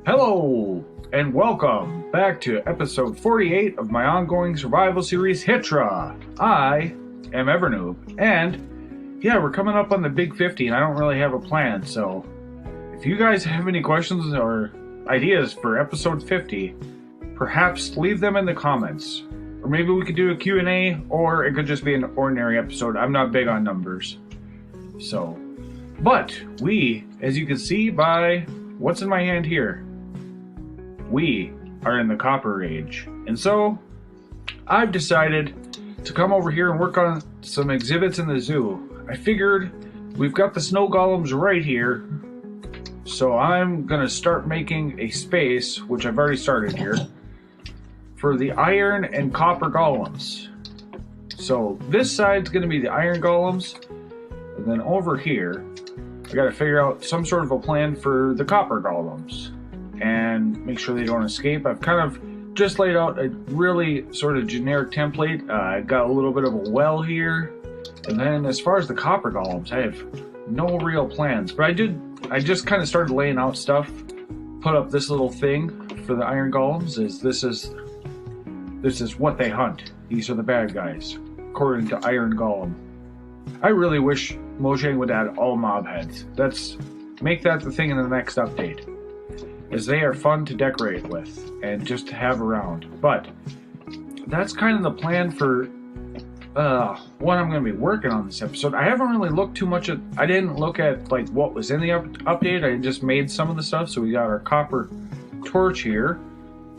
Hello, and welcome back to episode 48 of my ongoing survival series, Hitra. I am Evernoob, and yeah, we're coming up on the big 50, and I don't really have a plan, so if you guys have any questions or ideas for episode 50, perhaps leave them in the comments. Or maybe we could do a Q&A, or it could just be an ordinary episode. I'm not big on numbers. So, but we, as you can see by what's in my hand here, we are in the Copper Age. And so, I've decided to come over here and work on some exhibits in the zoo. I figured we've got the snow golems right here, so I'm gonna start making a space, which I've already started here, for the iron and copper golems. So this side's gonna be the iron golems, and then over here, I gotta figure out some sort of a plan for the copper golems and make sure they don't escape. I've kind of just laid out a really sort of generic template. I've got a little bit of a well here, and then as far as the copper golems, I have no real plans, but I just kind of started laying out stuff. Put up this little thing for the iron golems. This is what they hunt. These are the bad guys, according to Iron Golem. I really wish Mojang would add all mob heads. Make that the thing in the next update, as they are fun to decorate with and just to have around. But that's kind of the plan for what I'm going to be working on this episode. I haven't really looked too much at. I didn't look at like what was in the update. I just made some of the stuff. So we got our copper torch here.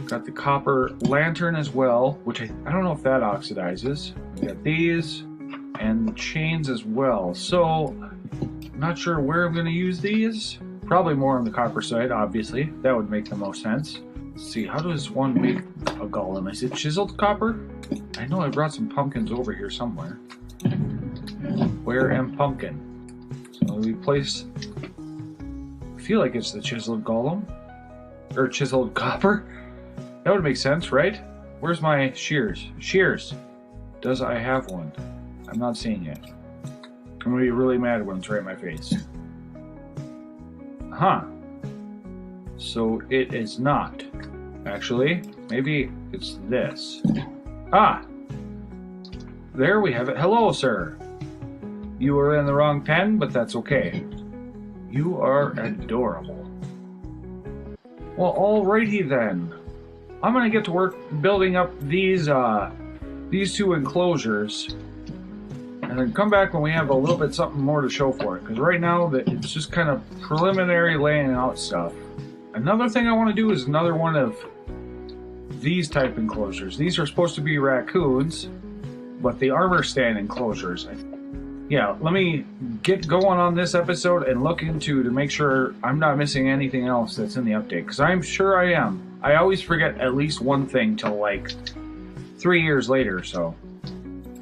Got the copper lantern as well, which I don't know if that oxidizes. We got these and the chains as well. So I'm not sure where I'm going to use these. Probably more on the copper side, obviously. That would make the most sense. Let's see, how does one make a golem? Is it chiseled copper? I know I brought some pumpkins over here somewhere. Where am pumpkin? So we place... I feel like it's the chiseled golem. Or chiseled copper. That would make sense, right? Where's my shears? Shears! Does I have one? I'm not seeing it. I'm gonna be really mad when it's right in my face. Huh. So it is not. Actually, maybe it's this. Ah! There we have it. Hello, sir. You were in the wrong pen, but that's okay. You are adorable. Well, alrighty then. I'm gonna get to work building up these two enclosures, and then come back when we have a little bit something more to show for it. Because right now it's just kind of preliminary laying out stuff. Another thing I want to do is another one of these type enclosures. These are supposed to be raccoons, but the armor stand enclosures. Yeah, let me get going on this episode and look into to make sure I'm not missing anything else that's in the update, because I'm sure I am. I always forget at least one thing till like 3 years later, so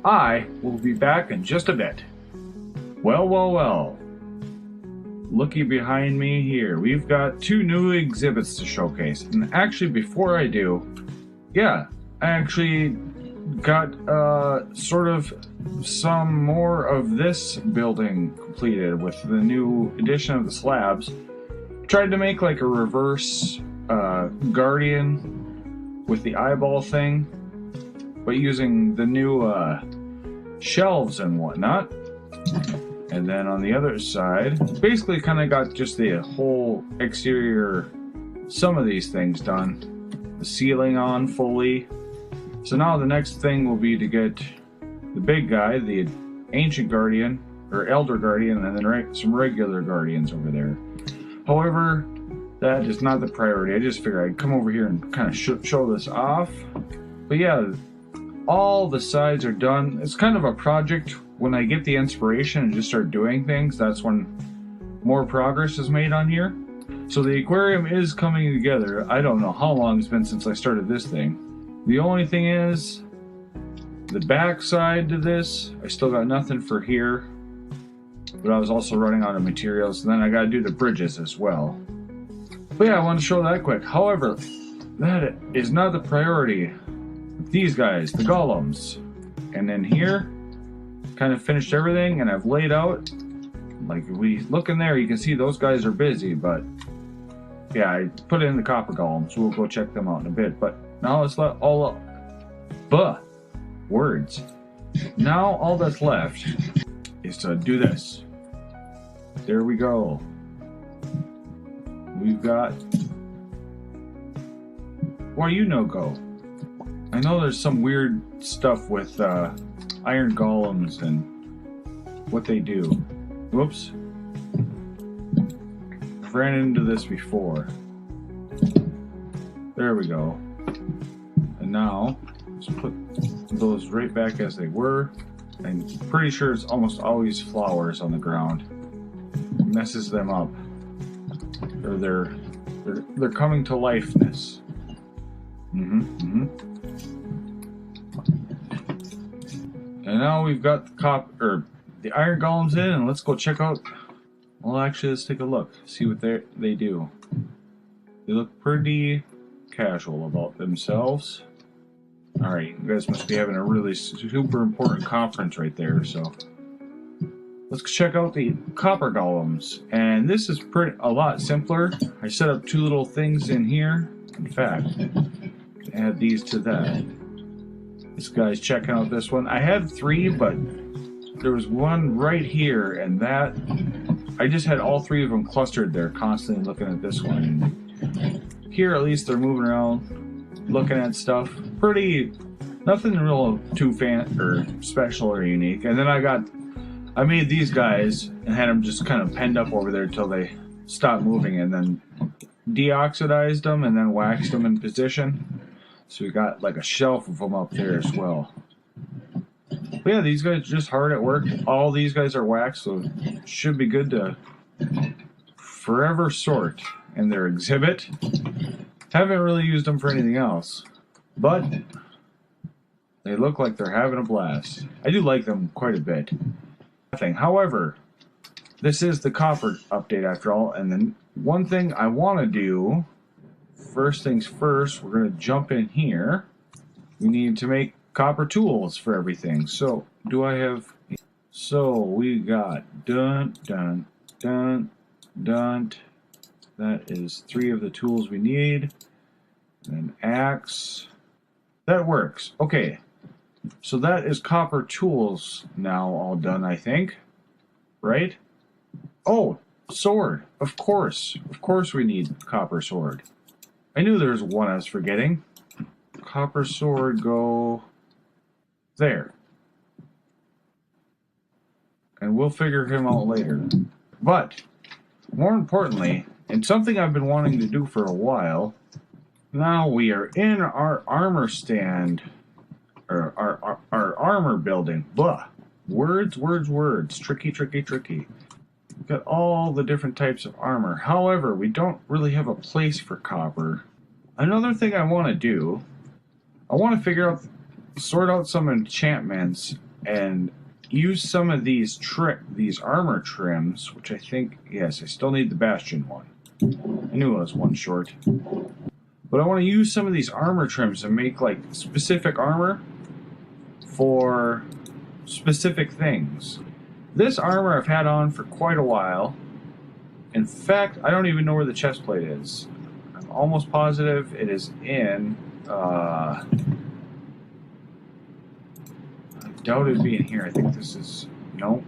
I will be back in just a bit. Well. Looky behind me here. We've got 2 new exhibits to showcase. And actually, before I do, yeah, I actually got sort of some more of this building completed with the new addition of the slabs. Tried to make like a reverse guardian with the eyeball thing, but using the new shelves and whatnot. And then on the other side, basically kind of got just the whole exterior, some of these things done. The ceiling on fully. So now the next thing will be to get the big guy, the ancient guardian, or elder guardian, and then some regular guardians over there. However, that is not the priority. I just figured I'd come over here and kind of show this off. But yeah, all the sides are done. It's kind of a project. When I get the inspiration and just start doing things, that's when more progress is made on here. So the aquarium is coming together. I don't know how long it's been since I started this thing. The only thing is, the back side to this, I still got nothing for here. But I was also running out of materials, and then I gotta do the bridges as well. But yeah, I want to show that quick. However, that is not the priority. These guys, the golems. And then here, kind of finished everything, and I've laid out, like if we look in there, you can see those guys are busy, but Yeah, I put in the copper golems. We'll go check them out in a bit. But now let's let all up. Words. Now all that's left is to do this. There we go. We've got... Why you no go? I know there's some weird stuff with iron golems and what they do. Whoops. I've ran into this before. There we go. And now, let's put those right back as they were. I'm pretty sure it's almost always flowers on the ground. It messes them up. Or they're coming to lifeness. And now we've got the iron golems in, and let's go check out. Well, actually, let's take a look, see what they do. They look pretty casual about themselves. All right, you guys must be having a really super important conference right there. So let's check out the copper golems, and this is a lot simpler. I set up 2 little things in here. In fact, add these to that. This guy's checking out this one. I had 3, but there was one right here, and that I just had all 3 of them clustered there, constantly looking at this one. And here, at least, they're moving around, looking at stuff. Pretty, nothing real too special or unique. And then I made these guys and had them just kind of penned up over there till they stopped moving, and then deoxidized them and then waxed them in position. So we got like a shelf of them up there as well. But yeah, these guys are just hard at work. All these guys are waxed, so it should be good to forever sort. And their exhibit. Haven't really used them for anything else, but they look like they're having a blast. I do like them quite a bit. However, this is the copper update after all, and then one thing I want to do, first things first, we're going to jump in here. We need to make copper tools for everything. So, do I have... So, we got dun. That is 3 of the tools we need. An axe. That works. Okay. So that is copper tools now all done, I think. Right? Oh, sword. Of course. Of course we need copper sword. I knew there was one I was forgetting. Copper sword go there. And we'll figure him out later. But, more importantly, and something I've been wanting to do for a while, now we are in our armor stand, or our armor building. Blah. Words. Tricky. We've got all the different types of armor. However, we don't really have a place for copper. Another thing I want to do, I want to sort out some enchantments and use some of these armor trims, which I think, yes, I still need the Bastion one. I knew it was one short. But I want to use some of these armor trims and make like specific armor for specific things. This armor I've had on for quite a while. In fact, I don't even know where the chest plate is. I'm almost positive it is in... I doubt it'd be in here. I think this is... No.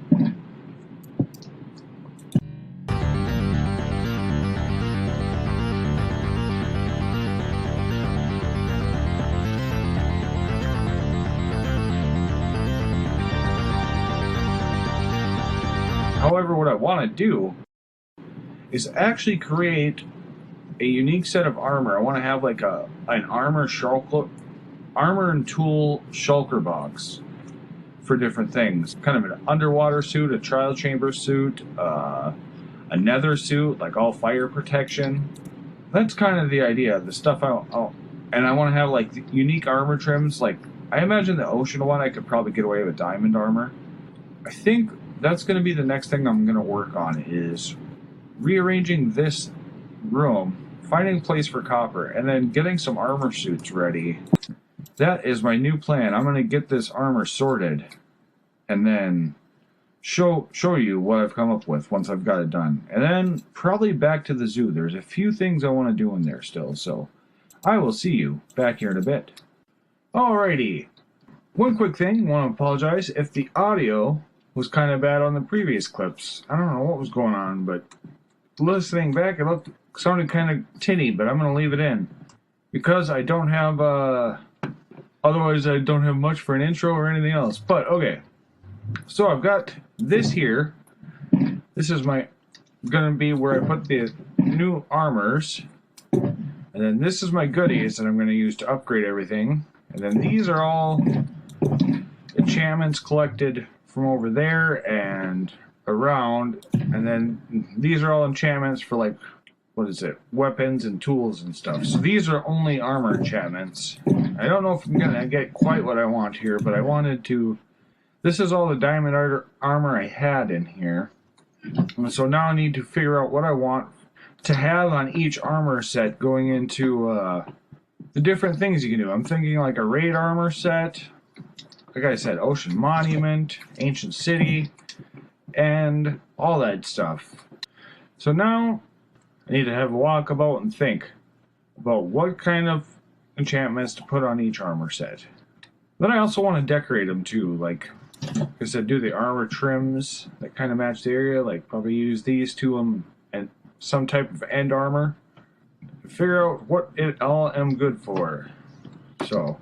However, what I want to do is actually create a unique set of armor. I want to have like an armor and tool shulker box for different things. Kind of an underwater suit, a trial chamber suit, a nether suit, like all fire protection. That's kind of the idea. The stuff and I want to have like unique armor trims. Like I imagine the ocean one, I could probably get away with diamond armor. I think that's going to be the next thing I'm going to work on, is rearranging this room, finding a place for copper, and then getting some armor suits ready. That is my new plan. I'm going to get this armor sorted and then show you what I've come up with once I've got it done. And then probably back to the zoo. There's a few things I want to do in there still, so I will see you back here in a bit. Alrighty. One quick thing, want to apologize if the audio was kind of bad on the previous clips. I don't know what was going on, but listening back, it sounded kind of tinny, but I'm going to leave it in. Because I don't have, otherwise I don't have much for an intro or anything else. But, okay. So I've got this here. This is going to be where I put the new armors. And then this is my goodies that I'm going to use to upgrade everything. And then these are all enchantments collected from over there and around. And then these are all enchantments for, like, what is it? Weapons and tools and stuff. So these are only armor enchantments. I don't know if I'm going to get quite what I want here, but I wanted to... This is all the diamond armor I had in here. And so now I need to figure out what I want to have on each armor set going into the different things you can do. I'm thinking like a raid armor set, like I said, ocean monument, ancient city, and all that stuff. So now I need to have a walkabout and think about what kind of enchantments to put on each armor set. Then I also want to decorate them too, like I said, do the armor trims that kind of match the area, like probably use these to and some type of end armor. Figure out what it all am good for. So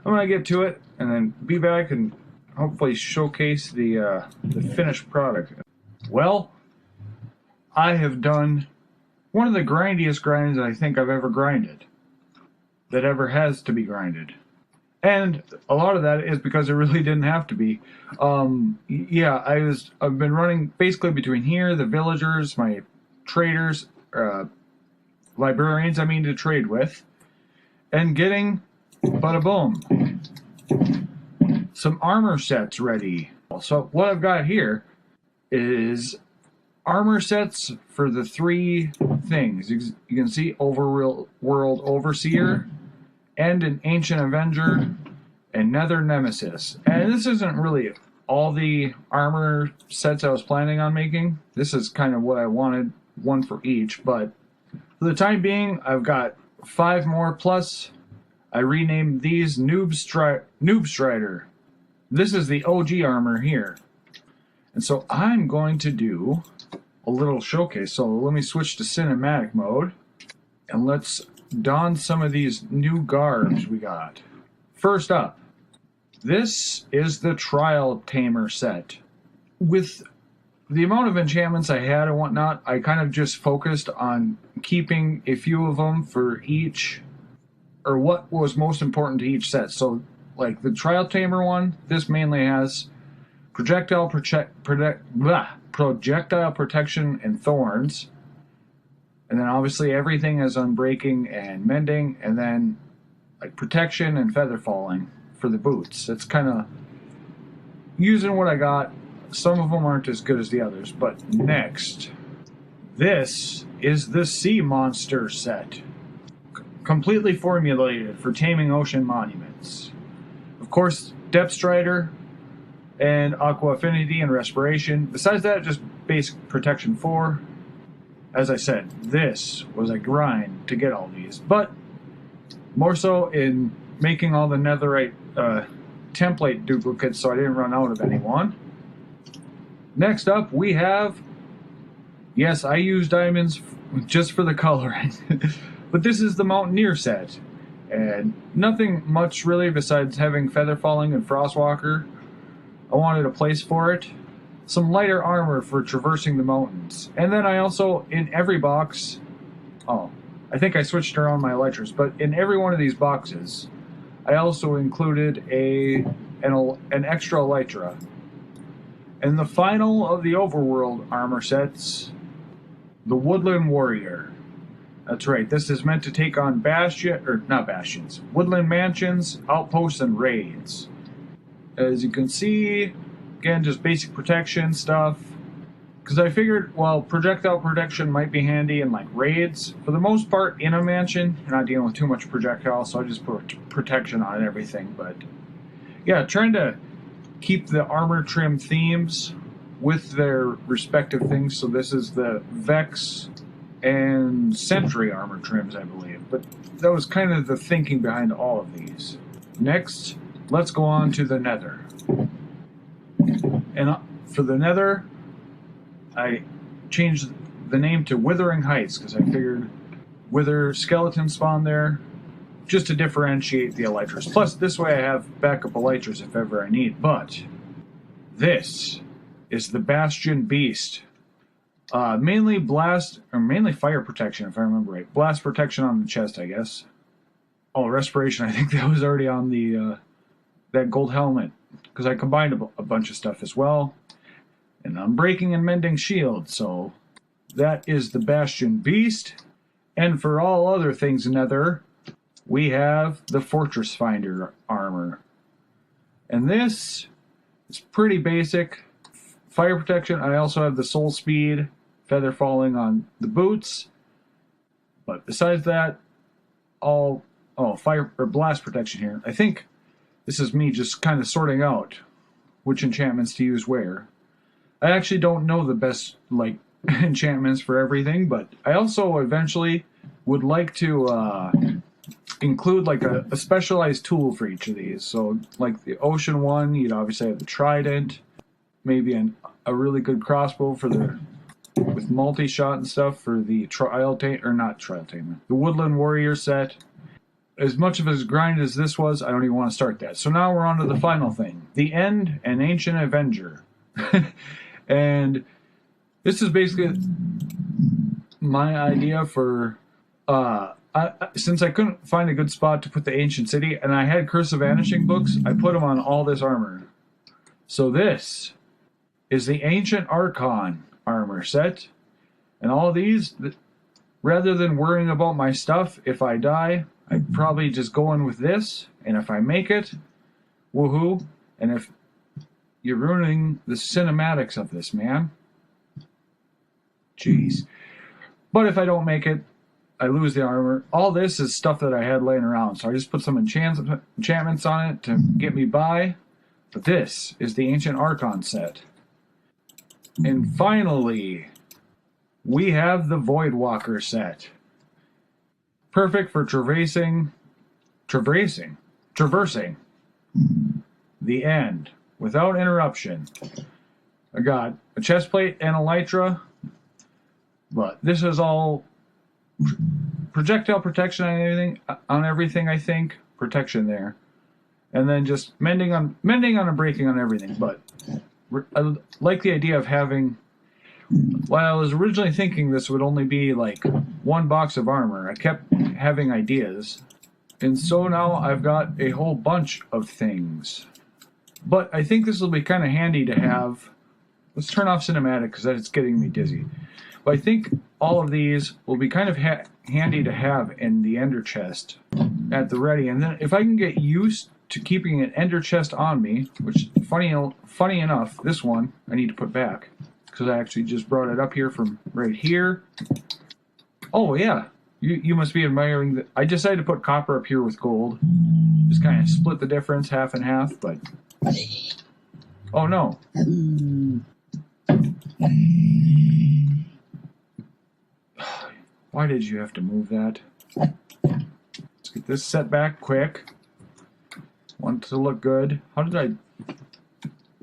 I'm gonna get to it and then be back and hopefully showcase the finished product. Well, I have done one of the grindiest grinds I think I've ever grinded. That ever has to be grinded. And a lot of that is because it really didn't have to be. Yeah, I've been running basically between here, the villagers, my traders, librarians to trade with, and getting, bada boom, some armor sets ready. So what I've got here is armor sets for the three things. You can see Overworld Overseer, and an Ancient Avenger, and Nether Nemesis. And this isn't really all the armor sets I was planning on making. This is kind of what I wanted, one for each. But for the time being, I've got 5 more, plus I renamed these Noob Strider. This is the OG armor here. And so I'm going to do a little showcase. So let me switch to cinematic mode, and let's don some of these new garbs we got. First up, this is the Trial Tamer set. With the amount of enchantments I had and whatnot, I kind of just focused on keeping a few of them for each, or what was most important to each set. So, like the Trial Tamer one, this mainly has projectile protection and thorns. And then obviously everything is unbreaking and mending, and then like protection and feather falling for the boots. It's kind of using what I got. Some of them aren't as good as the others. But next, this is the Sea Monster set. Completely formulated for taming ocean monuments. Of course, Depth Strider and Aqua Affinity and Respiration. Besides that, just basic protection 4. As I said, this was a grind to get all these, but more so in making all the netherite template duplicates so I didn't run out of any one. Next up, we have, yes, I use diamonds just for the coloring, but this is the Mountaineer set, and nothing much really besides having feather falling and frostwalker. I wanted a place for it. Some lighter armor for traversing the mountains. And then I also, in every box, I think I switched around my elytras, but in every one of these boxes, I also included an extra elytra. And the final of the Overworld armor sets, the Woodland Warrior. That's right, this is meant to take on woodland mansions, outposts, and raids. As you can see, again, just basic protection stuff. Because I figured, well, projectile protection might be handy in like raids. For the most part, in a mansion, you're not dealing with too much projectile, so I just put protection on everything. But yeah, trying to keep the armor trim themes with their respective things. So this is the Vex and Sentry armor trims, I believe. But that was kind of the thinking behind all of these. Next, let's go on to the Nether. And for the Nether, I changed the name to Withering Heights because I figured Wither skeleton spawn there just to differentiate the elytras. Plus, this way I have backup elytras if ever I need. But this is the Bastion Beast. Mainly blast, or mainly fire protection, if I remember right. Blast protection on the chest, I guess. Oh, respiration. I think that was already on the that gold helmet because I combined a bunch of stuff as well. And unbreaking and mending shield. So that is the Bastion Beast. And for all other things Nether, we have the Fortress Finder armor. And this is pretty basic. Fire protection. I also have the soul speed, feather falling on the boots. But besides that, fire or blast protection here. I think this is me just kind of sorting out which enchantments to use where. I actually don't know the best enchantments for everything, but I also eventually would like to include a specialized tool for each of these. So like the ocean one, you'd obviously have the trident, maybe a really good crossbow for with multi-shot and stuff for the the woodland warrior set. As much of a grind as this was, I don't even want to start that. So now we're on to the final thing. The End and Ancient Avenger. And this is basically my idea for since I couldn't find a good spot to put the Ancient City, and I had Curse of Vanishing books, I put them on all this armor. So this is the Ancient Archon armor set. And all of these, rather than worrying about my stuff, if I die, I'd probably just go in with this. And if I make it, woohoo. And if you're ruining the cinematics of this, man. Jeez. But if I don't make it, I lose the armor. All this is stuff that I had laying around. So I just put some enchantments on it to get me by. But this is the Ancient Archon set. And finally, we have the Voidwalker set. Perfect for traversing the end without interruption. I got a chest plate and elytra, but this is all projectile protection on everything. I think protection there, and then just mending on and breaking on everything. But I like the idea of having. While I was originally thinking this would only be like one box of armor, I kept having ideas. And so now I've got a whole bunch of things. But I think this will be kind of handy to have. Let's turn off cinematic because it's getting me dizzy. But I think all of these will be kind of handy to have in the ender chest at the ready. And then if I can get used to keeping an ender chest on me, which funny enough, this one I need to put back. Because I actually just brought it up here from right here. Oh, yeah. You must be admiring that. I decided to put copper up here with gold. Just kind of split the difference half and half, but... Oh, no. Why did you have to move that? Let's get this set back quick. Want it to look good. How did I...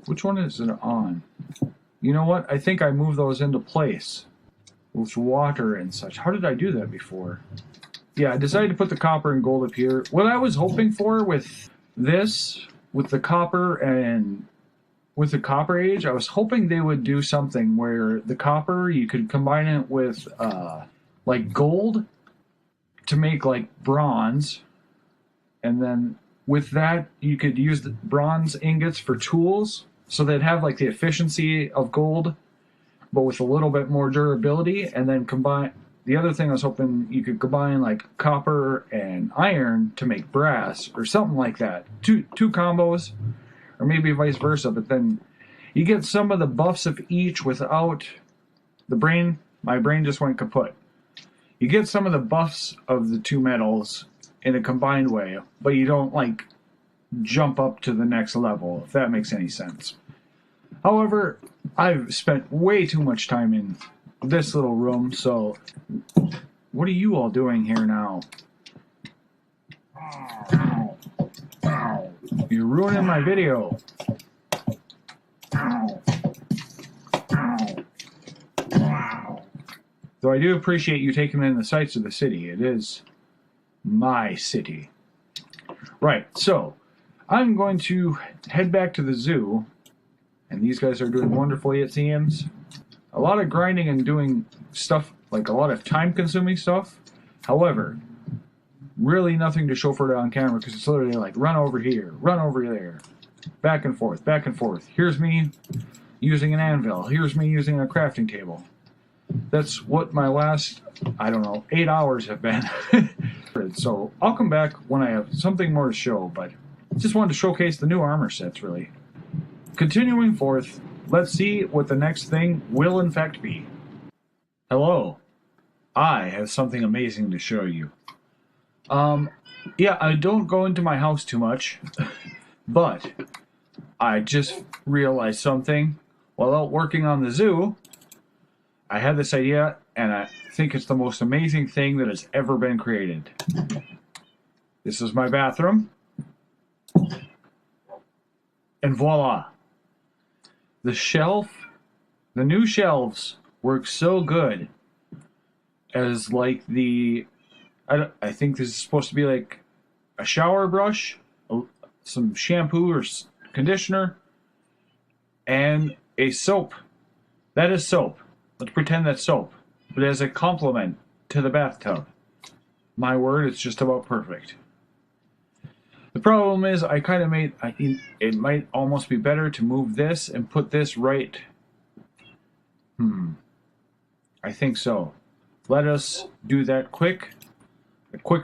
Which one is it on? You know what? I think I moved those into place with water and such. How did I do that before? Yeah, I decided to put the copper and gold up here. What I was hoping for with this, with the copper and with the copper age, I was hoping they would do something where the copper, you could combine it with like gold to make like bronze. And then with that, you could use the bronze ingots for tools. So they'd have like the efficiency of gold, but with a little bit more durability, and then combine. The other thing I was hoping you could combine like copper and iron to make brass or something like that. Two combos, or maybe vice versa. But then you get some of the buffs of each without the brain. My brain just went kaput. You get some of the buffs of the two metals in a combined way, but you don't like jump up to the next level, if that makes any sense. However, I've spent way too much time in this little room, so what are you all doing here now? You're ruining my video. Though I do appreciate you taking in the sights of the city. It is my city. Right, so I'm going to head back to the zoo, and these guys are doing wonderfully, it seems. A lot of grinding and doing stuff, like a lot of time-consuming stuff. However, really nothing to show for it on camera, because it's literally like, run over here, run over there, back and forth, back and forth. Here's me using an anvil. Here's me using a crafting table. That's what my last, I don't know, 8 hours have been. So I'll come back when I have something more to show, but just wanted to showcase the new armor sets, really. Continuing forth, let's see what the next thing will in fact be. Hello. I have something amazing to show you. Yeah, I don't go into my house too much, but I just realized something. While out working on the zoo, I had this idea, and I think it's the most amazing thing that has ever been created. This is my bathroom. And voila. The new shelves work so good as like I think this is supposed to be like a shower brush, some shampoo or conditioner, and a soap. That is soap. Let's pretend that's soap, but as a complement to the bathtub. My word, it's just about perfect. The problem is, I kind of made, I think it might almost be better to move this and put this right. I think so. Let us do that a quick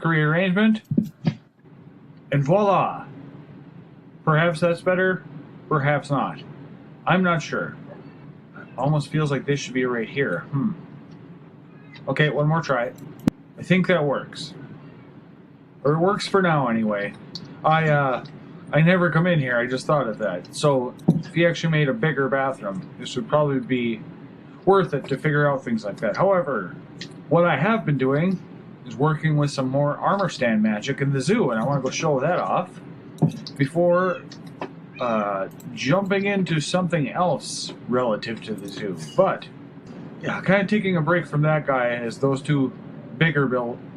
rearrangement, and voila! Perhaps that's better, perhaps not. I'm not sure. Almost feels like this should be right here. Okay, one more try. I think that works. Or it works for now, anyway. I never come in here, I just thought of that. So, if you actually made a bigger bathroom, this would probably be worth it to figure out things like that. However, what I have been doing is working with some more armor stand magic in the zoo, and I want to go show that off before jumping into something else relative to the zoo. But, yeah, kind of taking a break from that guy as those two bigger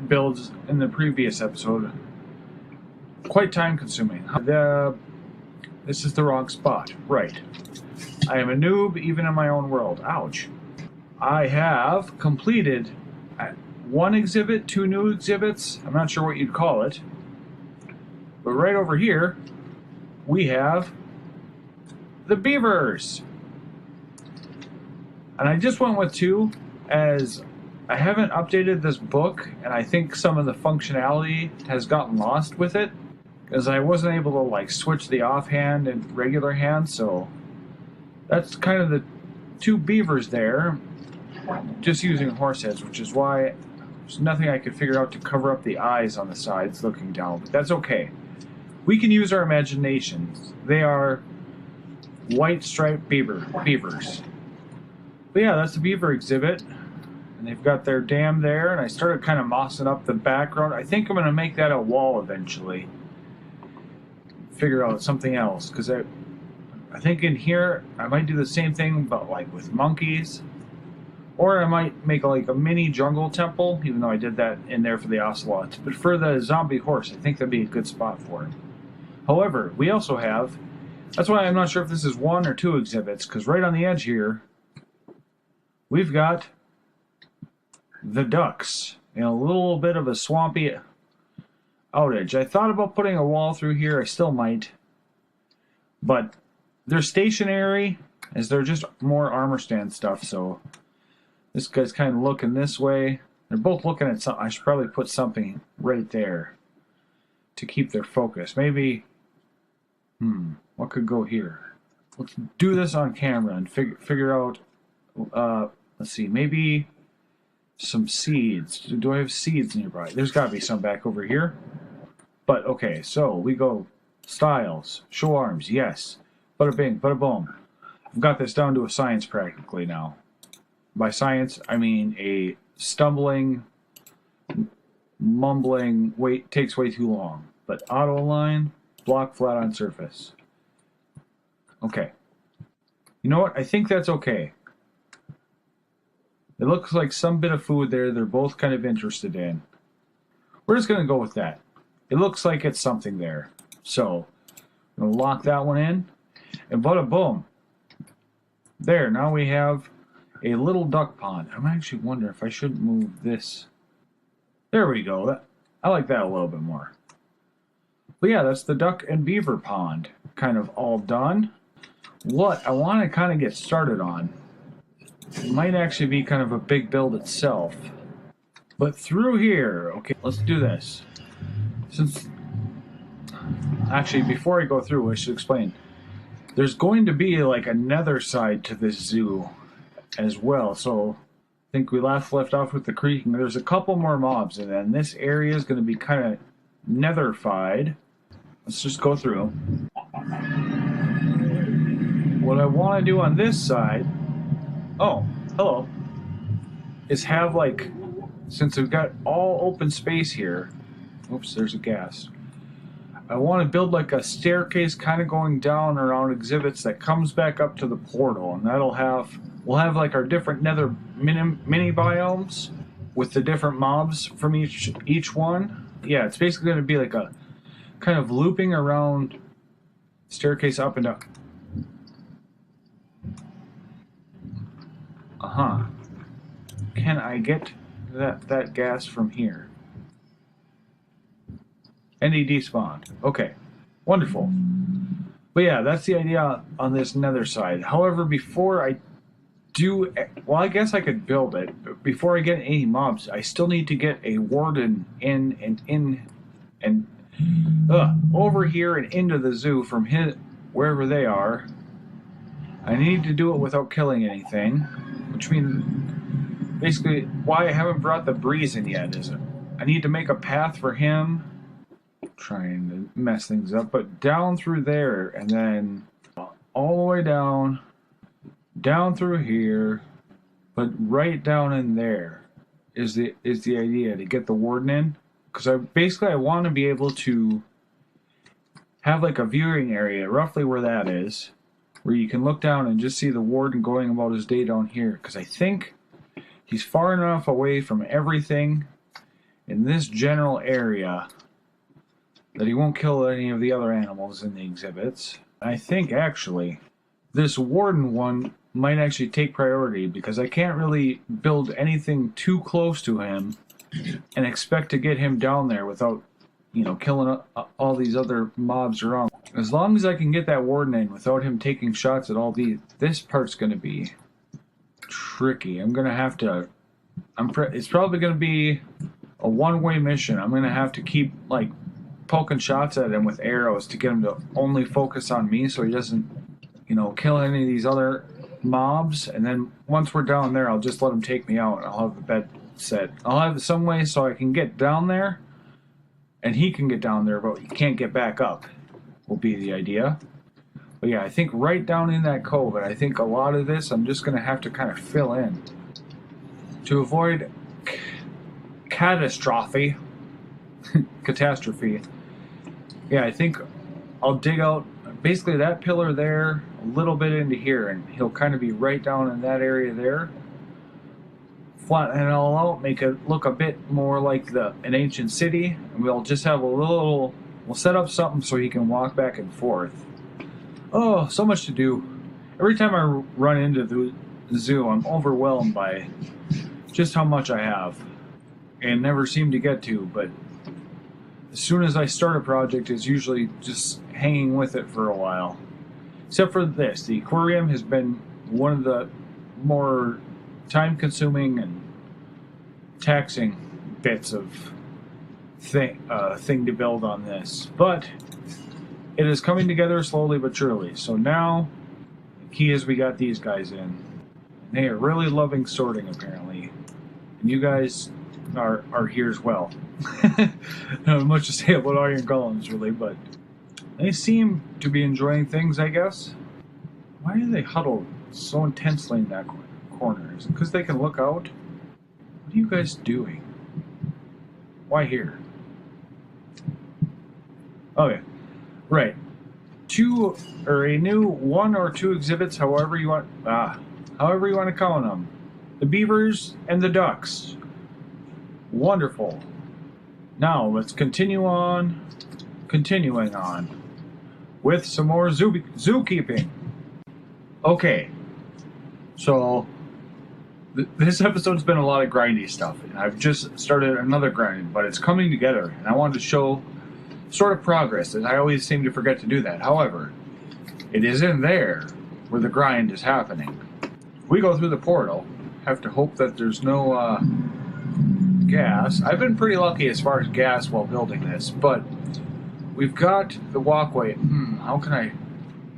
builds in the previous episode. Quite time consuming. This is the wrong spot. Right. I am a noob even in my own world. Ouch. I have completed one exhibit, 2 new exhibits. I'm not sure what you'd call it. But right over here, we have the beavers. And I just went with 2 as I haven't updated this book, and I think some of the functionality has gotten lost with it, because I wasn't able to like switch the offhand and regular hand. So that's kind of the 2 beavers there, just using horse heads, which is why there's nothing I could figure out to cover up the eyes on the sides looking down, but that's okay. We can use our imaginations. They are white striped beavers. But yeah, that's the beaver exhibit. And they've got their dam there, and I started kind of mossing up the background. I think I'm going to make that a wall eventually. Figure out something else, because I think in here I might do the same thing, but like with monkeys. Or I might make like a mini jungle temple, even though I did that in there for the ocelots. But for the zombie horse, I think that'd be a good spot for it. However, we also have, that's why I'm not sure if this is 1 or 2 exhibits, because right on the edge here, we've got the ducks in a little bit of a swampy outage. I thought about putting a wall through here. I still might. But they're stationary, as they're just more armor stand stuff, so this guy's kind of looking this way. They're both looking at something. I should probably put something right there to keep their focus. Maybe, what could go here? Let's do this on camera and figure out, let's see, maybe some seeds. Do I have seeds nearby? There's got to be some back over here. But, okay, so we go styles, show arms, yes. Bada bing, bada boom. I've got this down to a science practically now. By science, I mean a stumbling, mumbling, takes way too long. But auto align, block flat on surface. Okay. You know what? I think that's okay. It looks like some bit of food there they're both kind of interested in. We're just going to go with that. It looks like it's something there. So, I'm going to lock that one in. And bada boom. There, now we have a little duck pond. I'm actually wondering if I shouldn't move this. There we go. I like that a little bit more. But yeah, that's the duck and beaver pond. Kind of all done. What I want to kind of get started on might actually be kind of a big build itself. But through here, okay, let's do this. Actually, before I go through, I should explain. There's going to be like a nether side to this zoo as well. So I think we left off with the creaking. There's a couple more mobs, and then this area is going to be kind of netherfied. Let's just go through. What I want to do on this side, oh, hello, is have like, since we've got all open space here, oops, there's a gas. I want to build like a staircase kind of going down around exhibits that comes back up to the portal, and we'll have like our different nether mini biomes with the different mobs from each one. Yeah, it's basically going to be like a kind of looping around staircase up and down. Can I get that gas from here? ND despawned. Okay, wonderful. But yeah, that's the idea on this nether side. However, before I do, well, I guess I could build it. But before I get any mobs, I still need to get a warden in over here and into the zoo from wherever they are. I need to do it without killing anything, which means basically why I haven't brought the breeze in yet is I need to make a path for him. Trying to mess things up, but down through there and then all the way down through here, but right down in there is the idea to get the warden in, because I want to be able to have like a viewing area roughly where that is, where you can look down and just see the warden going about his day down here, because I think he's far enough away from everything in this general area that he won't kill any of the other animals in the exhibits. I think actually this warden one might actually take priority, because I can't really build anything too close to him and expect to get him down there without, killing all these other mobs around. As long as I can get that warden in without him taking shots at all these, this part's going to be tricky. I'm going to have to, it's probably going to be a one-way mission. I'm going to have to keep like poking shots at him with arrows to get him to only focus on me so he doesn't, kill any of these other mobs. And then once we're down there, I'll just let him take me out and I'll have the bed set. I'll have some way so I can get down there and he can get down there, but he can't get back up, will be the idea. But yeah, I think right down in that cove, and I think a lot of this I'm just going to have to kind of fill in to avoid catastrophe. Yeah, I think I'll dig out basically that pillar there, a little bit into here, and he'll kind of be right down in that area there. Flatten it all out, make it look a bit more like an ancient city, and we'll just have we'll set up something so he can walk back and forth. Oh, so much to do. Every time I run into the zoo, I'm overwhelmed by just how much I have and never seem to get to, but as soon as I start a project, it's usually just hanging with it for a while. Except for this. The aquarium has been one of the more time-consuming and taxing bits of thing to build on this. But it is coming together slowly but surely. So now, the key is we got these guys in. And they are really loving sorting, apparently. And you guys are here as well. Not much to say about iron golems, really, but they seem to be enjoying things, I guess. But yeah, I think I'll dig out. Basically, that pillar there, a little bit into here, and he'll kind of be right down in that area there. Flatten it all out, make it look a bit more like an ancient city, and we'll just have we'll set up something so he can walk back and forth. Oh, so much to do. Every time I run into the zoo, I'm overwhelmed by just how much I have and never seem to get to, but as soon as I start a project, it's usually just hanging with it for a while. Except for this. The aquarium has been one of the more time-consuming and taxing bits of thing to build on this. But it is coming together slowly but surely. So now, the key is we got these guys in. And they are really loving sorting, apparently. And you guys are here as well. Not much to say about iron golems, really, but they seem Why do they huddle so intensely in that corner? Is it because they can look out? What are you guys doing? Why here? Okay, right. Two or a new one or two exhibits, however you want. However you want to count them. The beavers and the ducks. Wonderful. Now let's continuing on with some more zookeeping. Okay, so this episode's been a lot of grindy stuff, and I've just started another grind, but it's coming together, and I wanted to show sort of progress, and I always seem to forget to do that. However, it is in there where the grind is happening. We go through the portal, have to hope that there's no gas. I've been pretty lucky as far as gas while building this, but we've got the walkway. How can I...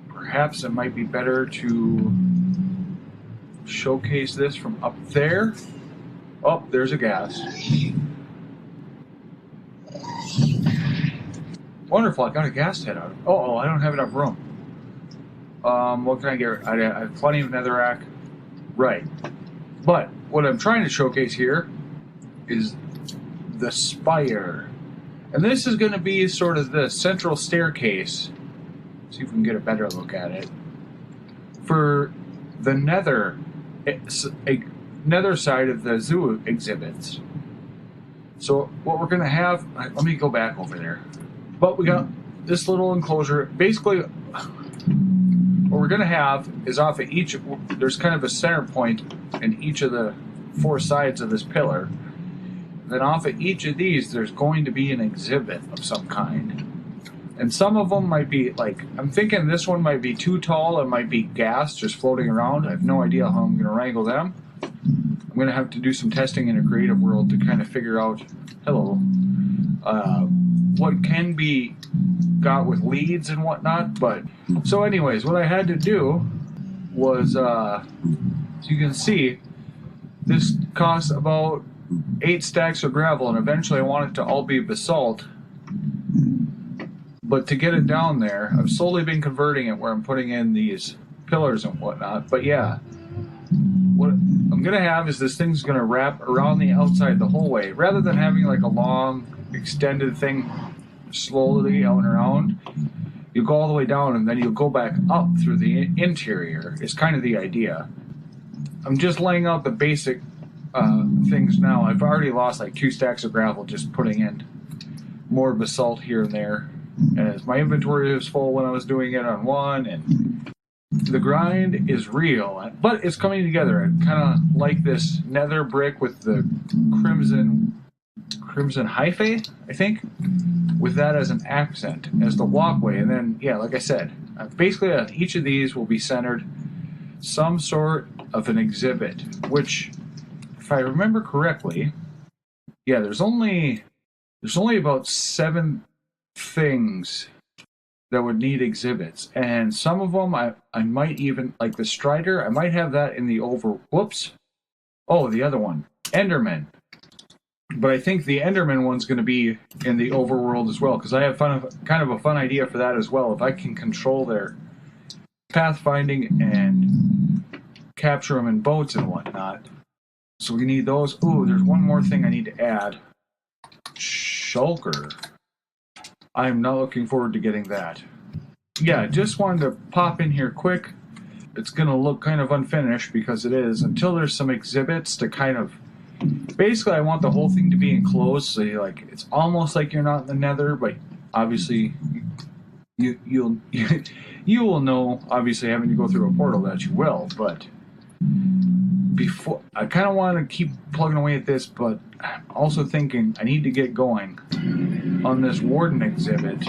Perhaps it might be better to showcase this from up there. Oh, there's a gas. Wonderful, I got a gas head out. Oh, I don't have enough room. What can I get? I have plenty of netherrack. Right. But what I'm trying to showcase here is the spire. And this is going to be sort of the central staircase. See if we can get a better look at it. For the nether side of the zoo exhibits. So what we're going to have, let me go back over there. But we got this little enclosure. Basically, what we're going to have is off of each, there's kind of a center point in each of the four sides of this pillar. Then off of each of these, there's going to be an exhibit of some kind. And some of them might be, like, I'm thinking this one might be too tall. It might be gas just floating around. I have no idea how I'm going to wrangle them. I'm going to have to do some testing in a creative world to kind of figure out, what can be got with leads and whatnot. But, so anyways, what I had to do was, as you can see, this costs about 8 stacks of gravel, and eventually I want it to all be basalt. But to get it down there, I've slowly been converting it where I'm putting in these pillars and whatnot. But yeah, what I'm going to have is this thing's going to wrap around the outside the whole way. Rather than having like a long, extended thing slowly out and around, you go all the way down and then you'll go back up through the interior. Is kind of the idea. I'm just laying out the basic things now. I've already lost like 2 stacks of gravel just putting in more basalt here and there. As my inventory was full when I was doing it on one, and the grind is real, but it's coming together. I kind of like this nether brick with the crimson hyphae, I think, with that as an accent, as the walkway. And then, yeah, like I said, basically on each of these will be centered some sort of an exhibit, which, if I remember correctly, yeah, there's only about 7 things that would need exhibits, and some of them I might even, like the Strider, I might have that in the the other one, Enderman. But I think the Enderman one's going to be in the overworld as well, because I have kind of a fun idea for that as well. If I can control their pathfinding and capture them in boats and whatnot. So we need those. Ooh, there's one more thing I need to add. Shulker. I'm not looking forward to getting that. Yeah, just wanted to pop in here quick. It's going to look kind of unfinished because it is, until there's some exhibits to kind of... Basically, I want the whole thing to be enclosed, so it's almost like you're not in the nether, but obviously you will know, obviously having to go through a portal, that you will, but before, I kind of want to keep plugging away at this, but I'm also thinking I need to get going on this warden exhibit,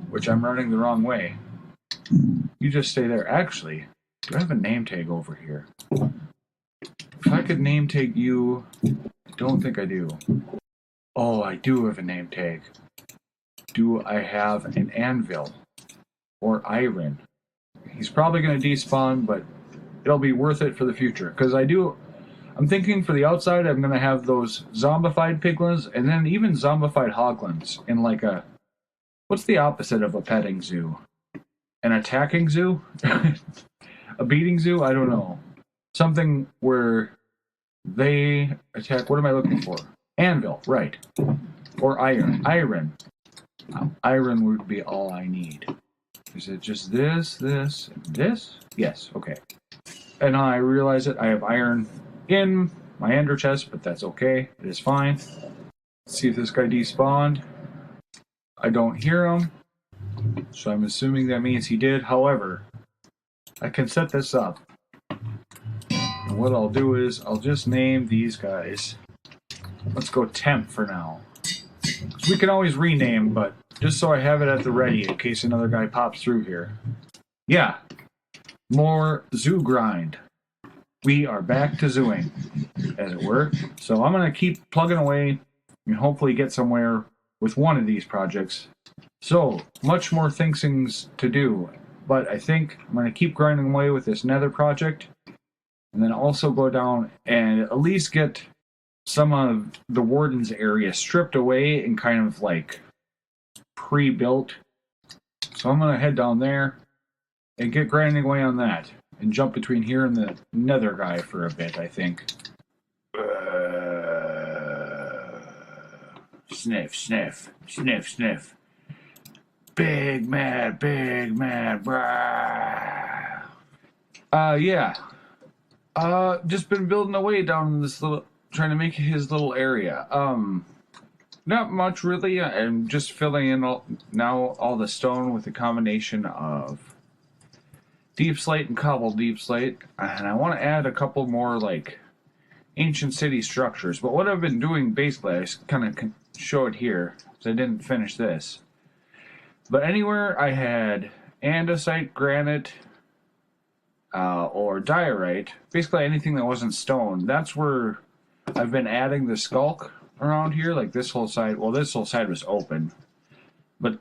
which I'm running the wrong way. You just stay there. Actually, do I have a name tag over here? If I could name tag you, I don't think I do. Oh, I do have a name tag. Do I have an anvil or iron? He's probably going to despawn, but it'll be worth it for the future, because I'm thinking for the outside I'm going to have those zombified piglins, and then even zombified hoglins in like a... What's the opposite of a petting zoo? an attacking zoo? A beating zoo? I don't know. Something where they attack. What am I looking for? Anvil, right. Or iron. Iron would be all I need. Is it just this, and this? Yes, okay. And I realize it. I have iron in my ender chest, but that's okay. It is fine. Let's see if this guy despawned. I don't hear him, so I'm assuming that means he did. However, I can set this up. And what I'll do is I'll just name these guys. Let's go temp for now. We can always rename, but just so I have it at the ready in case another guy pops through here. Yeah. More zoo grind. We are back to zooing, as it were. So I'm going to keep plugging away and hopefully get somewhere with one of these projects. So, much more things to do. But I think I'm going to keep grinding away with this nether project. And then also go down and at least get some of the warden's area stripped away and kind of like pre-built. So I'm going to head down there and get grinding away on that. And jump between here and the nether guy for a bit, I think. Sniff, sniff, sniff, sniff. Big mad, brah. Yeah. Just been building away down in this little, trying to make his little area. Not much really. I'm just filling in all the stone with a combination of deep slate and cobbled deep slate, and I want to add a couple more like ancient city structures. But what I've been doing basically, I just kind of show it here, so I didn't finish this. But anywhere I had andesite, granite, or diorite, basically anything that wasn't stone, that's where I've been adding the skulk around here. Like this whole side, well, this whole side was open, but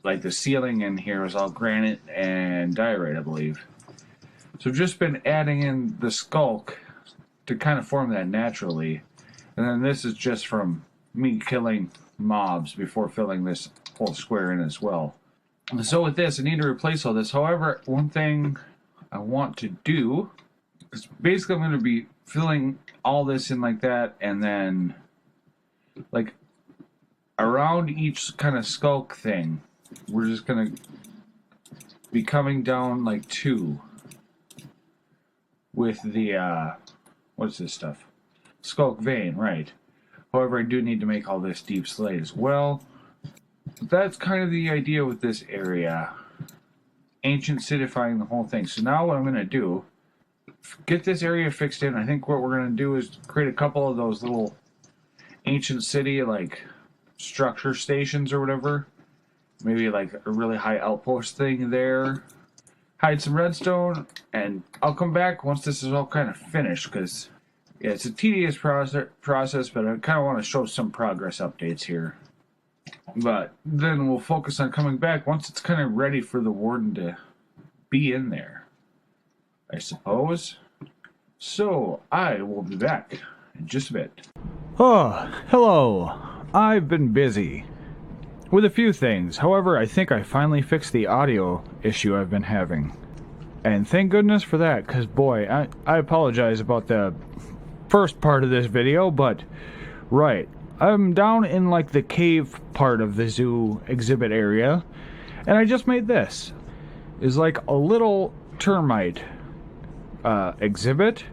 like the ceiling in here was all granite and diorite, I believe. So I've just been adding in the skulk to kind of form that naturally. And then this is just from me killing mobs before filling this whole square in as well. And so with this, I need to replace all this. However, one thing I want to do is basically I'm going to be filling all this in like that, and then like around each kind of skulk thing, we're just going to be coming down like two with the, what's this stuff? Skulk vein, right. However, I do need to make all this deep slate as well. That's kind of the idea with this area. Ancient citifying the whole thing. So now what I'm going to do, get this area fixed in. I think what we're going to do is create a couple of those little ancient city, like, structure stations or whatever. Maybe like a really high outpost thing there. Hide some redstone, and I'll come back once this is all kind of finished, because yeah, it's a tedious process, but I kind of want to show some progress updates here. But then we'll focus on coming back once it's kind of ready for the warden to be in there, I suppose. So I will be back in just a bit. Oh, hello. I've been busy with a few things. However, I think I finally fixed the audio issue I've been having. And thank goodness for that, because boy, I apologize about the first part of this video, but right, I'm down in like the cave part of the zoo exhibit area, and I just made this. It's like a little termite exhibit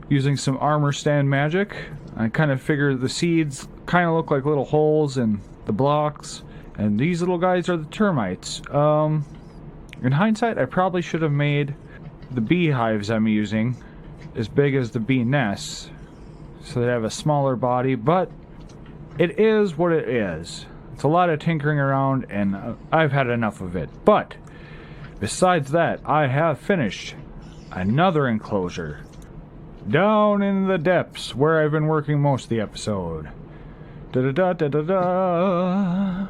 using some armor stand magic. I kind of figured the seeds kind of look like little holes in the blocks, and these little guys are the termites. In hindsight, I probably should have made the beehives I'm using as big as the bee nests, so they have a smaller body, but it is what it is. It's a lot of tinkering around, and I've had enough of it. But besides that, I have finished another enclosure down in the depths where I've been working most of the episode. Da-da-da-da-da-da.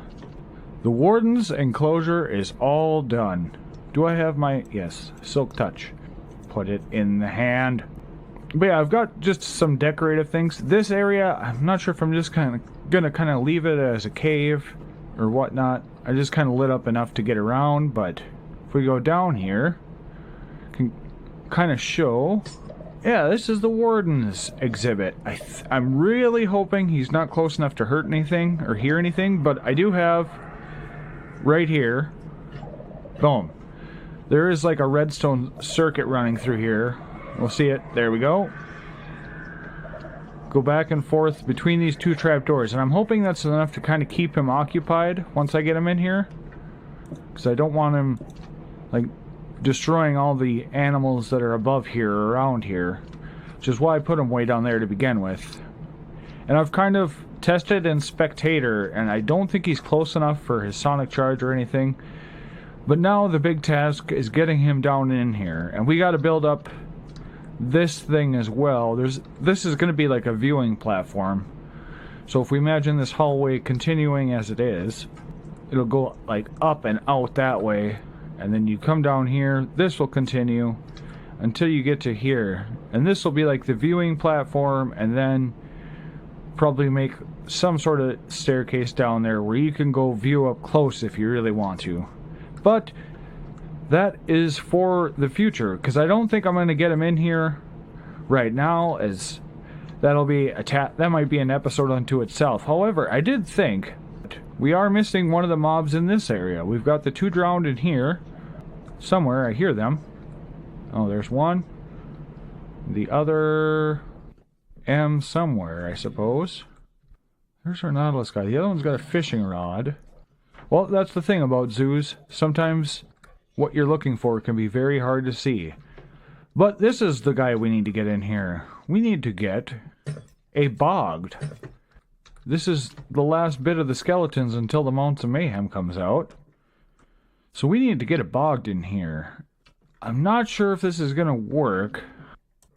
The warden's enclosure is all done. Do I have my... Yes, silk touch. Put it in the hand. But yeah, I've got just some decorative things. This area, I'm not sure if I'm just gonna leave it as a cave or whatnot. I just kind of lit up enough to get around, but if we go down here, can kind of show. Yeah, this is the warden's exhibit. I'm really hoping he's not close enough to hurt anything or hear anything, but I do have right here, boom, there is like a redstone circuit running through here. We'll see it. There we go. Go back and forth between these two trapdoors, and I'm hoping that's enough to kind of keep him occupied once I get him in here, because I don't want him like destroying all the animals that are above here or around here, which is why I put him way down there to begin with. And I've kind of tested in spectator, and I don't think he's close enough for his sonic charge or anything, but now the big task is getting him down in here, and we got to build up this thing as well. This is going to be like a viewing platform, so if we imagine this hallway continuing as it is, it'll go like up and out that way, and then you come down here, this will continue until you get to here, and this will be like the viewing platform, and then probably make some sort of staircase down there where you can go view up close if you really want to. But that is for the future, because I don't think I'm going to get him in here right now, as that'll be that might be an episode unto itself. However, I did think we are missing one of the mobs in this area. We've got the two drowned in here somewhere. I hear them. Oh, there's one. The other M somewhere, I suppose. There's our Nautilus guy. The other one's got a fishing rod. Well, that's the thing about zoos. Sometimes what you're looking for can be very hard to see. But this is the guy we need to get in here. We need to get a bogged. This is the last bit of the skeletons until the Mounts of Mayhem comes out. So we need to get a bogged in here. I'm not sure if this is going to work.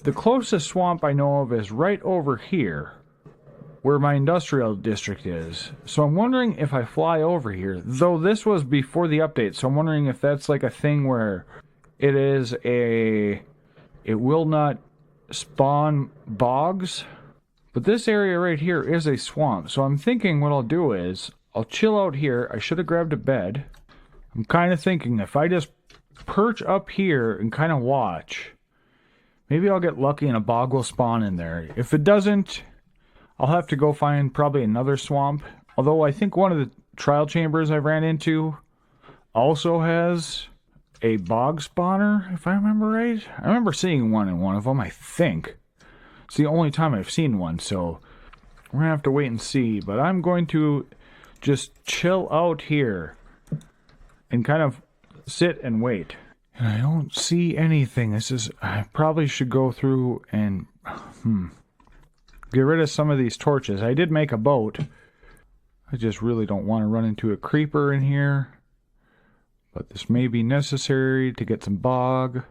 The closest swamp I know of is right over here, where my industrial district is. So I'm wondering if I fly over here, though this was before the update, so I'm wondering if that's like a thing where it will not spawn bogs. But this area right here is a swamp, so I'm thinking what I'll do is I'll chill out here. I should have grabbed a bed. I'm kind of thinking if I just perch up here and kind of watch, maybe I'll get lucky and a bog will spawn in there. If it doesn't, I'll have to go find probably another swamp. Although I think one of the trial chambers I ran into also has a bog spawner, if I remember right. I remember seeing one in one of them, I think. It's the only time I've seen one, so we're gonna have to wait and see. But I'm going to just chill out here and kind of sit and wait. And I don't see anything. I probably should go through and get rid of some of these torches. I did make a boat. I just really don't want to run into a creeper in here. But this may be necessary to get some bog.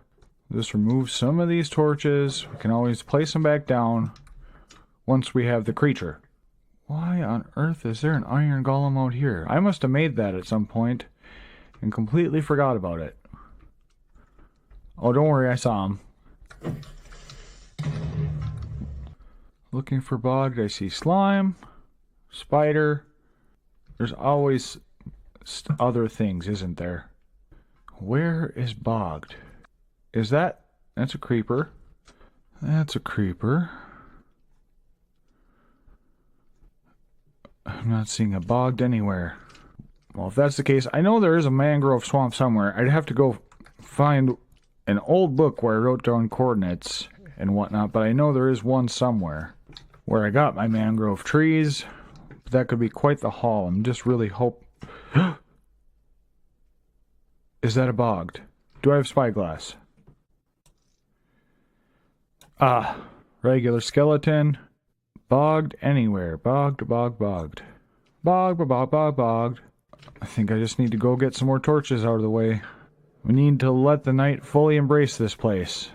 Just remove some of these torches. We can always place them back down once we have the creature. Why on earth is there an iron golem out here? I must have made that at some point and completely forgot about it. Oh, don't worry, I saw him. Looking for bog. I see slime, spider. There's always other things, isn't there? Where is bogged? Is that... That's a creeper. That's a creeper. I'm not seeing a bogged anywhere. Well, if that's the case, I know there is a mangrove swamp somewhere. I'd have to go find an old book where I wrote down coordinates and whatnot, but I know there is one somewhere where I got my mangrove trees. But that could be quite the haul. I'm just really Is that a bogged? Do I have spyglass? Ah, regular skeleton. Bogged anywhere. Bogged. Bogged. I think I just need to go get some more torches out of the way. We need to let the night fully embrace this place.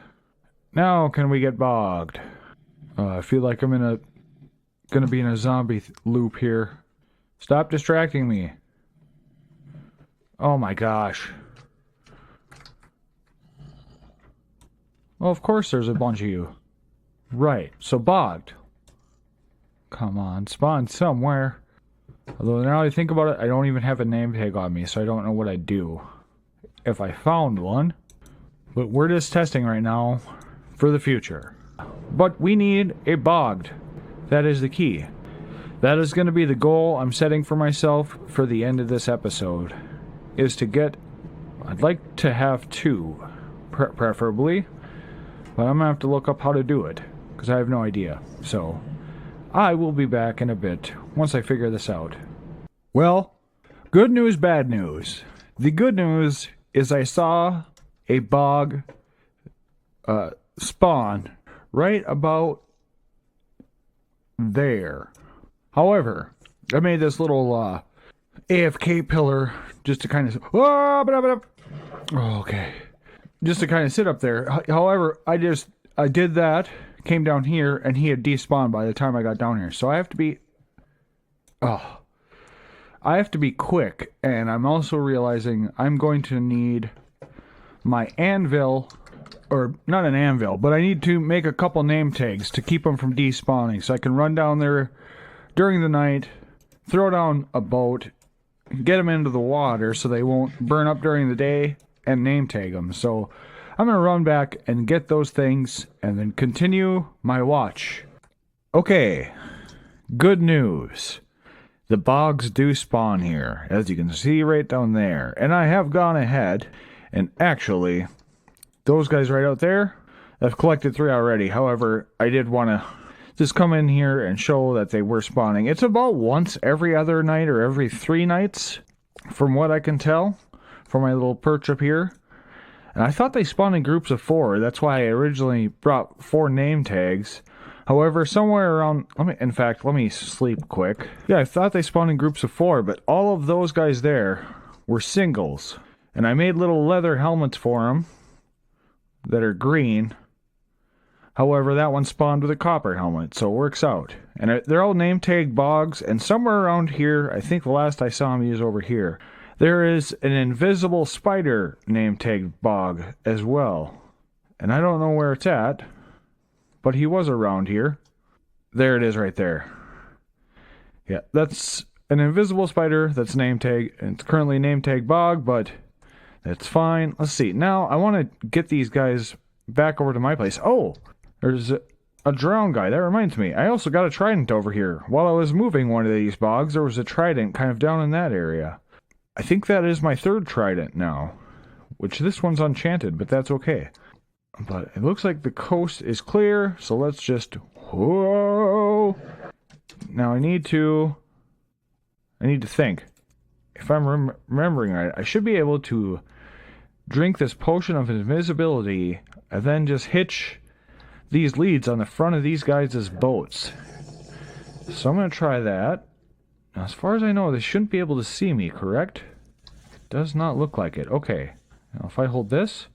Now can we get bogged? I feel like I'm gonna be in a zombie loop here. Stop distracting me. Oh my gosh. Well, of course there's a bunch of you. Right, so bogged. Come on, spawn somewhere. Although now I think about it, I don't even have a name tag on me, so I don't know what I do. if I found one. But we're just testing right now for the future. But we need a bogged. That is the key. That is going to be the goal I'm setting for myself for the end of this episode. Is to get... I'd like to have 2, preferably. But I'm going to have to look up how to do it, because I have no idea. So, I will be back in a bit, once I figure this out. Well, good news, bad news. The good news is I saw a bog spawn right about there. However, I made this little AFK pillar just to kind of... okay. Just to kind of sit up there. However, I did that, came down here, and he had despawned by the time I got down here. So I have to be... I have to be quick, and I'm also realizing I'm going to need my anvil, or not an anvil, but I need to make a couple name tags to keep them from despawning, so I can run down there during the night, throw down a boat, get them into the water so they won't burn up during the day, and name tag them. So I'm going to run back and get those things, and then continue my watch. Okay, good news. The bogs do spawn here, as you can see right down there. And I have gone ahead, and actually, those guys right out there, I've collected 3 already. However, I did want to just come in here and show that they were spawning. It's about once every other night or every 3 nights, from what I can tell, from my little perch up here. And I thought they spawned in groups of 4. That's why I originally brought 4 name tags. However, somewhere around... let me sleep quick. Yeah, I thought they spawned in groups of 4, but all of those guys there were singles. And I made little leather helmets for them that are green. However, that one spawned with a copper helmet, so it works out. And they're all name tag bogs, and somewhere around here, I think the last I saw them use over here, there is an invisible spider name tag bog as well. And I don't know where it's at, but he was around here. There it is right there. Yeah, that's an invisible spider that's name tag. It's currently name tag bog, but that's fine. Let's see. Now, I want to get these guys back over to my place. Oh, there's a drowned guy. That reminds me. I also got a trident over here. While I was moving one of these bogs, there was a trident kind of down in that area. I think that is my 3rd trident now, which this one's enchanted, but that's okay. But it looks like the coast is clear, so let's just... Whoa! Now I need to think. If I'm remembering right, I should be able to drink this potion of invisibility and then just hitch these leads on the front of these guys' boats. So I'm going to try that. Now, as far as I know, they shouldn't be able to see me, correct? It does not look like it. Okay. Now if I hold this...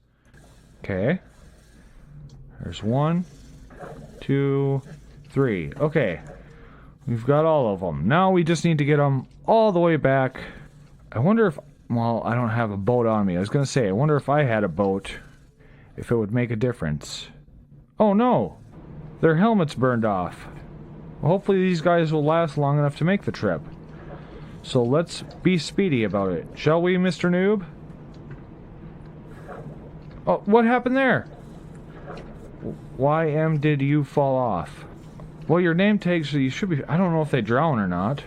Okay. There's 1, 2, 3. Okay. We've got all of them. Now we just need to get them all the way back. I wonder if... Well, I don't have a boat on me. I was going to say, I wonder if I had a boat, if it would make a difference. Oh no! Their helmets burned off. Well, hopefully these guys will last long enough to make the trip. So let's be speedy about it. Shall we, Mr. Noob? Oh, what happened there? Why did you fall off? Well, your name tags, so you should be... I don't know if they drown or not.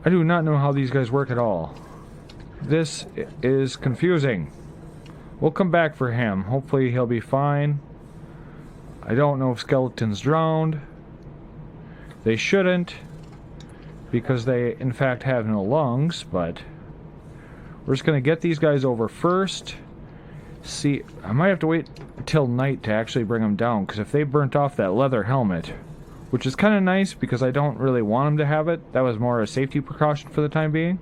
I do not know how these guys work at all. This is confusing. We'll come back for him. Hopefully he'll be fine. I don't know if skeletons drowned. They shouldn't, because they, in fact, have no lungs, but... We're just going to get these guys over first. See, I might have to wait until night to actually bring them down, because if they burnt off that leather helmet, which is kind of nice because I don't really want them to have it, that was more a safety precaution for the time being.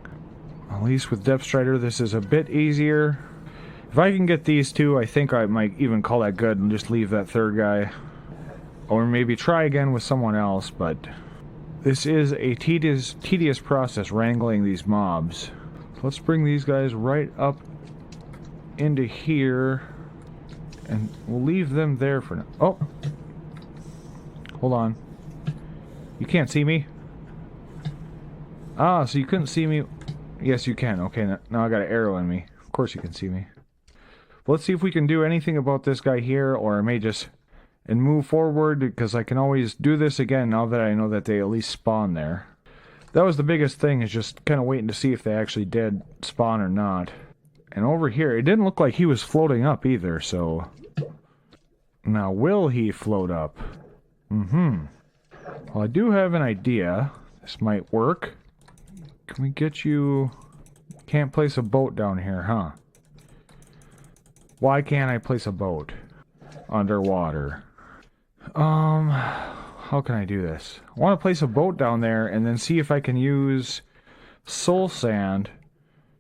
At least with Depth Strider, this is a bit easier. If I can get these 2, I think I might even call that good and just leave that 3rd guy. Or maybe try again with someone else, but this is a tedious process wrangling these mobs. So let's bring these guys right up into here, and we'll leave them there for now. Oh! Hold on. You can't see me? Ah, so you couldn't see me? Yes, you can. Okay, now I got an arrow in me. course you can see me. Let's see if we can do anything about this guy here, or I may just... and move forward, because I can always do this again now that I know that they at least spawn there. That was the biggest thing, is just kind of waiting to see if they actually did spawn or not. And over here, it didn't look like he was floating up either, so... Now, will he float up? Well, I do have an idea. This might work. Can we get you... Can't place a boat down here, huh? Why can't I place a boat underwater? How can I do this? I want to place a boat down there and then see if I can use soul sand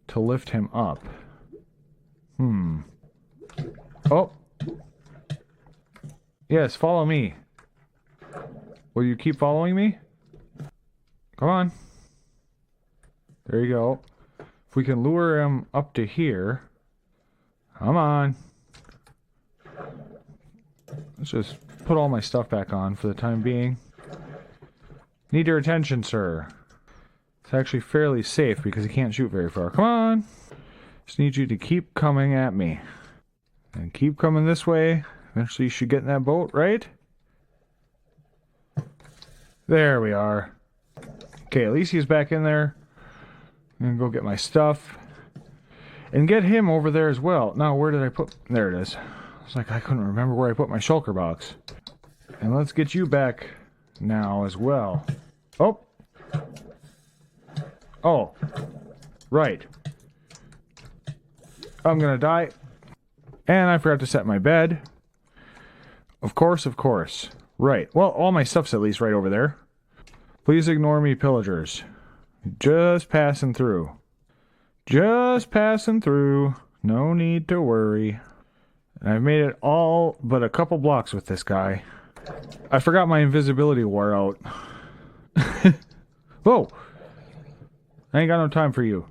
to lift him up. Oh. Yes, follow me. Will you keep following me? Come on. There you go. If we can lure him up to here. Come on. Let's just put all my stuff back on for the time being. Need your attention, sir. It's actually fairly safe because he can't shoot very far. Come on! Just need you to keep coming at me. And keep coming this way. Eventually you should get in that boat, right? There we are. Okay, at least he's back in there. I'm gonna go get my stuff. And get him over there as well. Now, where did I put... There it is. It's like I couldn't remember where I put my shulker box. And let's get you back now as well. Oh. Oh. Right. I'm gonna die. And I forgot to set my bed. Of course, of course. Right. Well, all my stuff's at least right over there. Please ignore me, pillagers. Just passing through. Just passing through. No need to worry. I've made it all but a couple blocks with this guy. I forgot my invisibility wore out. Whoa! I ain't got no time for you.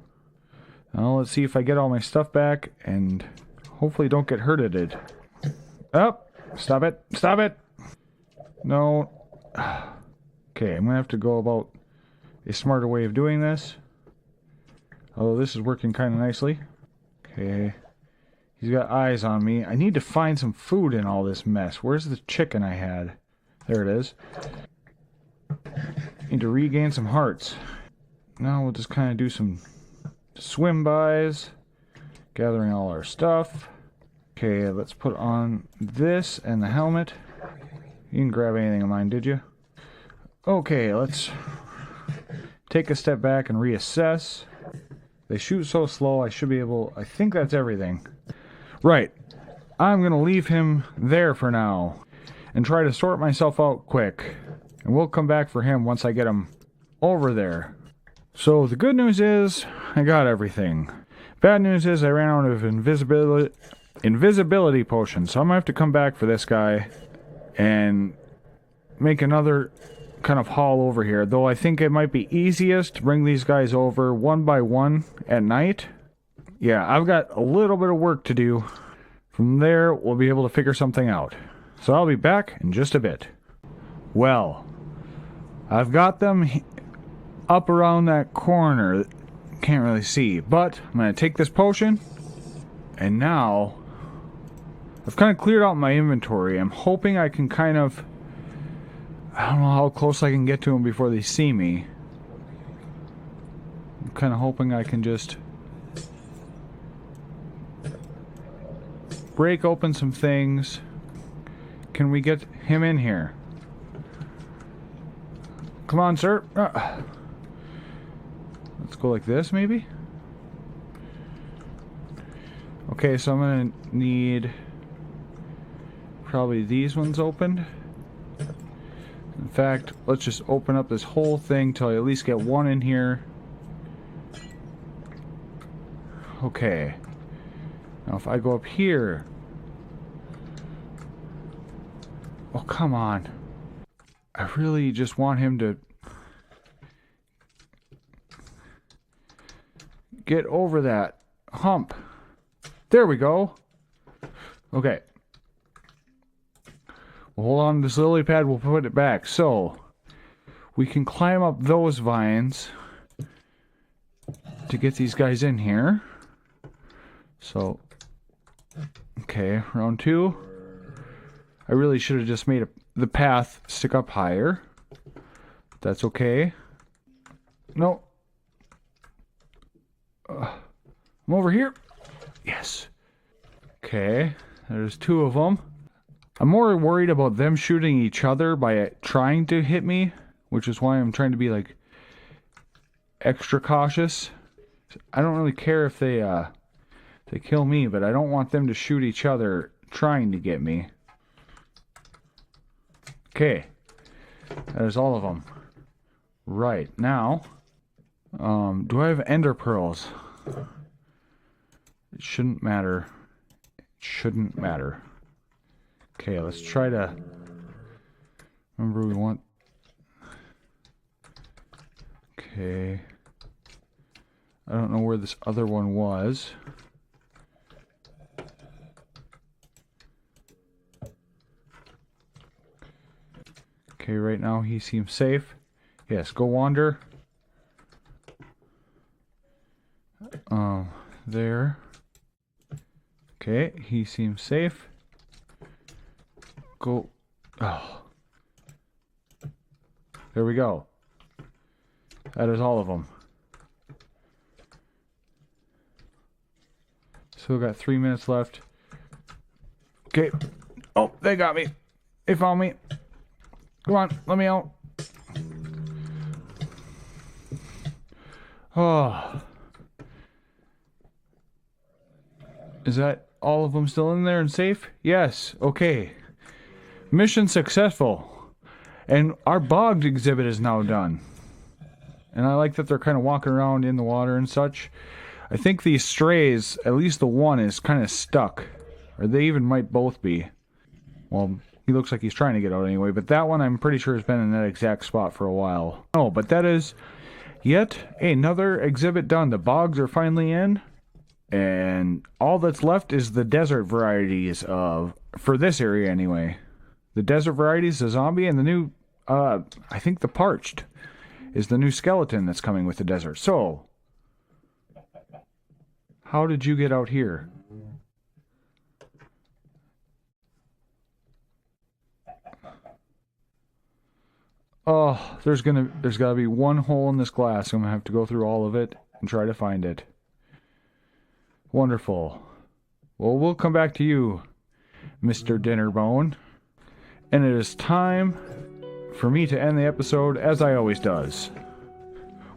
Now let's see if I get all my stuff back and hopefully don't get hurted. Oh! Stop it! Stop it! No. Okay, I'm gonna have to go about a smarter way of doing this. Although this is working kind of nicely. Okay. He's got eyes on me. I need to find some food in all this mess. Where's the chicken I had? There it is. Need to regain some hearts. Now we'll just kind of do some swim bys. Gathering all our stuff. Okay, let's put on this and the helmet. You didn't grab anything of mine, did you? Okay, let's take a step back and reassess. They shoot so slow, I should be able... I think that's everything. Right. I'm going to leave him there for now. And try to sort myself out quick. And we'll come back for him once I get him over there. So the good news is, I got everything. Bad news is I ran out of invisibility potions. So I'm going to have to come back for this guy. And make another kind of haul over here. Though I think it might be easiest to bring these guys over one by one at night. Yeah, I've got a little bit of work to do. From there, we'll be able to figure something out. So I'll be back in just a bit. Well, I've got them up around that corner. Can't really see, but I'm going to take this potion. And now, I've kind of cleared out my inventory. I'm hoping I can kind of... I don't know how close I can get to them before they see me. I'm kind of hoping I can just break open some things. Can we get him in here? Come on, sir. Let's go like this, maybe? Okay, so I'm gonna need probably these ones opened. In fact, let's just open up this whole thing till I at least get one in here. Okay. Now if I go up here... Oh, come on. I really just want him to get over that hump. There we go. Okay. We'll hold on to this lily pad, we'll put it back. So, we can climb up those vines to get these guys in here. So, okay, round 2. I really should have just made the path stick up higher. That's okay. No. I'm over here. Yes. Okay, there's 2 of them. I'm more worried about them shooting each other by trying to hit me, which is why I'm trying to be like extra cautious. I don't really care if they kill me, but I don't want them to shoot each other trying to get me. Okay, that is all of them. Right, now, do I have ender pearls? It shouldn't matter. It shouldn't matter. Okay, let's try to... Remember, we want... Okay. I don't know where this other one was. Okay, right now he seems safe. Yes, go wander. There. Okay, he seems safe. Go. Oh. There we go. That is all of them. Still got 3 minutes left. Okay. Oh, they got me. They found me. Come on, let me out. Oh. Is that all of them still in there and safe? Yes. Okay. Mission successful. And our bogged exhibit is now done. And I like that they're kind of walking around in the water and such. I think these strays, at least the one, is kind of stuck. Or they even might both be. Well, he looks like he's trying to get out anyway. But that one I'm pretty sure has been in that exact spot for a while. Oh, but that is yet another exhibit done. The bogs are finally in. And all that's left is the desert varieties of... For this area anyway. The desert varieties, the zombie, and the new... I think the parched is the new skeleton that's coming with the desert. So... How did you get out here? Oh, there's gotta be one hole in this glass. I'm gonna have to go through all of it and try to find it. Wonderful. Well, we'll come back to you, Mr. Dinnerbone. And it is time for me to end the episode as I always does.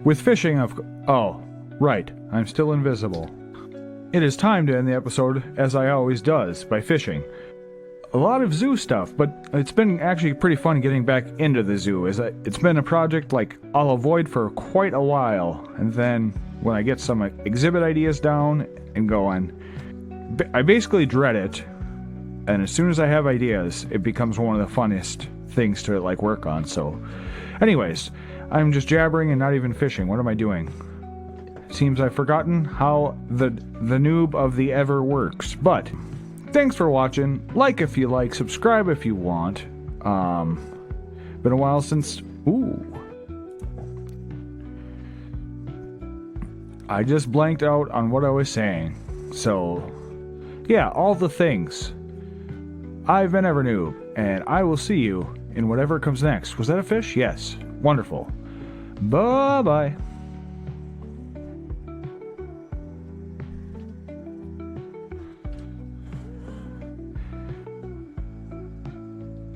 With fishing of... Oh, right. I'm still invisible. It is time to end the episode as I always does, by fishing. A lot of zoo stuff, but it's been actually pretty fun getting back into the zoo. It's been a project like I'll avoid for quite a while, and then when I get some exhibit ideas down and going, I basically dread it, and as soon as I have ideas, it becomes one of the funnest things to like work on. So anyways, I'm just jabbering and not even fishing. What am I doing? Seems I've forgotten how the noob of the ever works. But thanks for watching. Like if you like, subscribe if you want. Been a while since... Ooh. I just blanked out on what I was saying. So, yeah, all the things. I've been Evernoob, and I will see you in whatever comes next. Was that a fish? Yes. Wonderful. Bye-bye.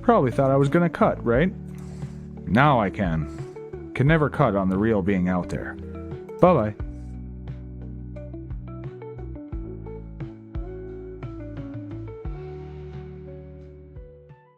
Probably thought I was gonna cut, right? Now I can. Can never cut on the reel being out there. Bye-bye.